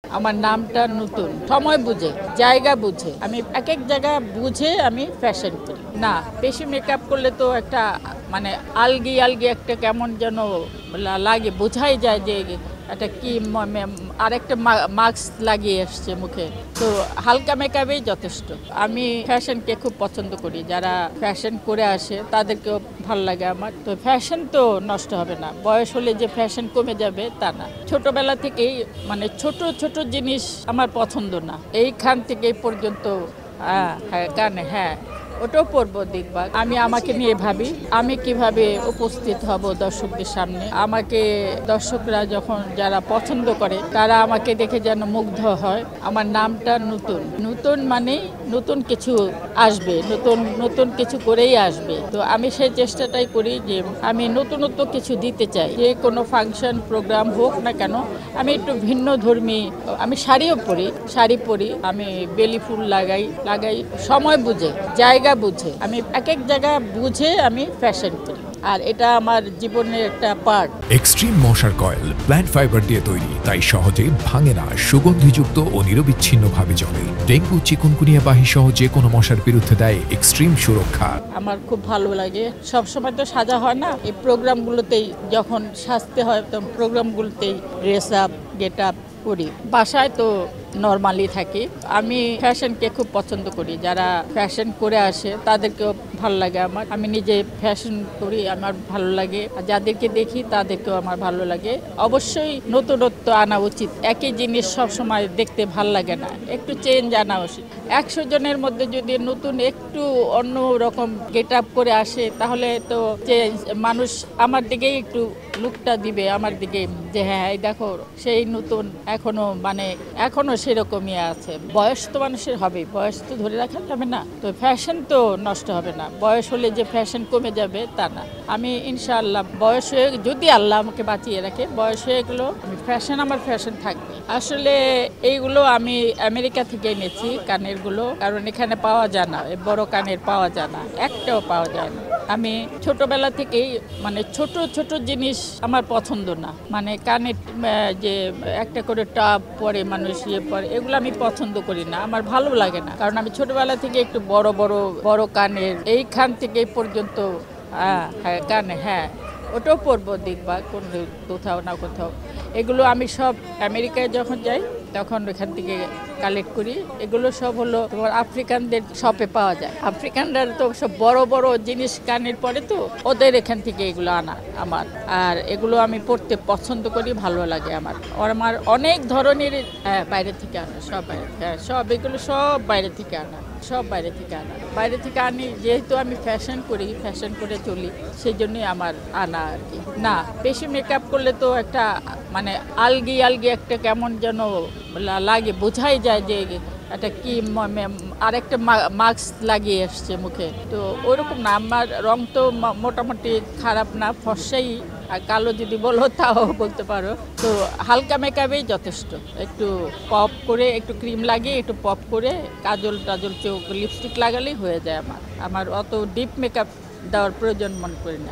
আমার নামটা নতুন, সময় বুঝে, জায়গা বুঝে। আমি এক জায়গা বুঝে আমি ফ্যাশন করি। না, বেশি মেকআপ করলে তো একটা মানে আলগি আলগি একটা কেমন যেন লাগে, বোঝাই যায় যে একটা কি আরেকটা মাস্ক লাগিয়ে এসছে মুখে। তো হালকা মেকআপেই যথেষ্ট। আমি ফ্যাশনকে খুব পছন্দ করি, যারা ফ্যাশন করে আসে তাদেরকেও ভালো লাগে আমার। তো ফ্যাশন তো নষ্ট হবে না, বয়স হলে যে ফ্যাশন কমে যাবে তা না। ছোটবেলা থেকেই মানে ছোট ছোট জিনিস আমার পছন্দ না, এইখান থেকে এই পর্যন্ত। হ্যাঁ হ্যাঁ, কানে হ্যাঁ, ওটাও পড়বো, দেখবা। আমি আমাকে নিয়ে ভাবি আমি কিভাবে উপস্থিত হব দর্শকদের সামনে। আমাকে দর্শকরা যখন যারা পছন্দ করে তারা আমাকে দেখে যেন মুগ্ধ হয়। আমার নামটা নতুন, নতুন মানে নতুন কিছু আসবে, নতুন নতুন কিছু করেই আসবে। তো আমি সেই চেষ্টাটাই করি যে আমি নতুনত্ব কিছু দিতে চাই। যে কোনো ফাংশন প্রোগ্রাম হোক না কেন, আমি একটু ভিন্ন ধর্মী। আমি শাড়িও পরি, শাড়ি পরি, আমি বেলি ফুল লাগাই, সময় বুঝে, জায়গা বুঝে। আমি এক জায়গা বুঝে আমি ফ্যাশন করি, আর এটা আমার জীবনের একটা পার্ট। এক্সট্রিম মশার কয়েল প্ল্যান্ট ফাইবার দিয়ে তৈরি, তাই সহজে ভাঙে না, সুগন্ধিযুক্ত ও নিরবিচ্ছিন্নভাবে জ্বলে। ডেঙ্গু, চিকুনগুনিয়া বাহি সহ যে কোনো মশার বিরুদ্ধে দেয় এক্সট্রিম সুরক্ষা। আমার খুব ভালো লাগে। সব সময় তো সাজা হয় না, এই প্রোগ্রামগুলোতেই যখন সাজতে হয় তখন প্রোগ্রামগুলোতেই ড্রেস আপ, গেট আপ করি। বাসায় তো নর্মালি থাকি। আমি ফ্যাশনকে খুব পছন্দ করি, যারা ফ্যাশন করে আসে তাদেরকেও ভালো লাগে আমার। আমি নিজে ফ্যাশন করি, আমার ভালো লাগে, আর যাদেরকে দেখি তাদেরকেও আমার ভালো লাগে। অবশ্যই নতুনত্ব আনা উচিত, একই জিনিস সব সময় দেখতে ভালো লাগে না, একটু চেঞ্জ আনা উচিত। 100 জনের মধ্যে যদি নতুন একটু অন্য রকম গেট আপ করে আসে, তাহলে তো চেঞ্জ, মানুষ আমার দিকেই একটু লুকটা দিবে আমার দিকে, যে হ্যাঁ এই দেখো সেই নতুন, এখনো সেরকমই আছে। বয়স তো মানুষের হবে, বয়স তো ধরে রাখা যাবে না, তো ফ্যাশন তো নষ্ট হবে না, বয়স হলে যে ফ্যাশন কমে যাবে তা না। আমি ইনশাআল্লাহ বয়স হয়ে, যদি আল্লাহ আমাকে বাঁচিয়ে রাখে, বয়স হয়ে গেলো ফ্যাশন, আমার ফ্যাশন থাকবে। আসলে এইগুলো আমি আমেরিকা থেকে এনেছি, কানের গুলো, কারণ এখানে পাওয়া যায় না, বড় কানের পাওয়া যায় না, একটাও পাওয়া যায় না। আমি ছোটবেলা থেকেই মানে ছোট ছোট জিনিস আমার পছন্দ না, মানে কানের যে একটা করে টাপ পরে মানুষ পরে, এগুলো আমি পছন্দ করি না, আমার ভালো লাগে না। কারণ আমি ছোটবেলা থেকে একটু বড় বড় বড় কানের, এইখান থেকে এই পর্যন্ত। হ্যাঁ হ্যাঁ, কানে হ্যাঁ, ওটাও পরবো, দেখবা কোথাও না কোথাও। এগুলো আমি সব আমেরিকায় যখন যাই তখন ওখান থেকে কালেক্ট করি। এগুলো সব হলো তোমার আফ্রিকানদের শপে পাওয়া যায়। আফ্রিকানরা তো সব বড় বড় জিনিস কানের পরে, তো ওদের এখান থেকে এগুলো আনা আমার। আর এগুলো আমি পড়তে পছন্দ করি, ভালো লাগে আমার। আমার অনেক ধরনের বাইরে থেকে আনা, সব বাইরে, হ্যাঁ সব, এগুলো সব বাইরে থেকে আনা, সব বাইরে থেকে আনা, বাইরে থেকে আনি। যেহেতু আমি ফ্যাশন করি, ফ্যাশন করে চলি, সেই জন্যই আমার আনা আর কি। না, বেশি মেকআপ করলে তো একটা মানে আলগি আলগি একটা কেমন যেন লাগে, বোঝাই যায় যে একটা কি আরেকটা মাস্ক লাগিয়ে এসছে মুখে। তো ওইরকম না, আমার রং তো মোটামুটি খারাপ না, ফর্সাই। আর কালো যদি বলো তাও বলতে পারো। তো হালকা মেকআপেই যথেষ্ট, একটু পপ করে, একটু ক্রিম লাগিয়ে, একটু পপ করে, কাজল টাজল, চোখ, লিপস্টিক লাগালেই হয়ে যায় আমার। অত ডিপ মেকআপ দেওয়ার প্রয়োজন মনে করি না।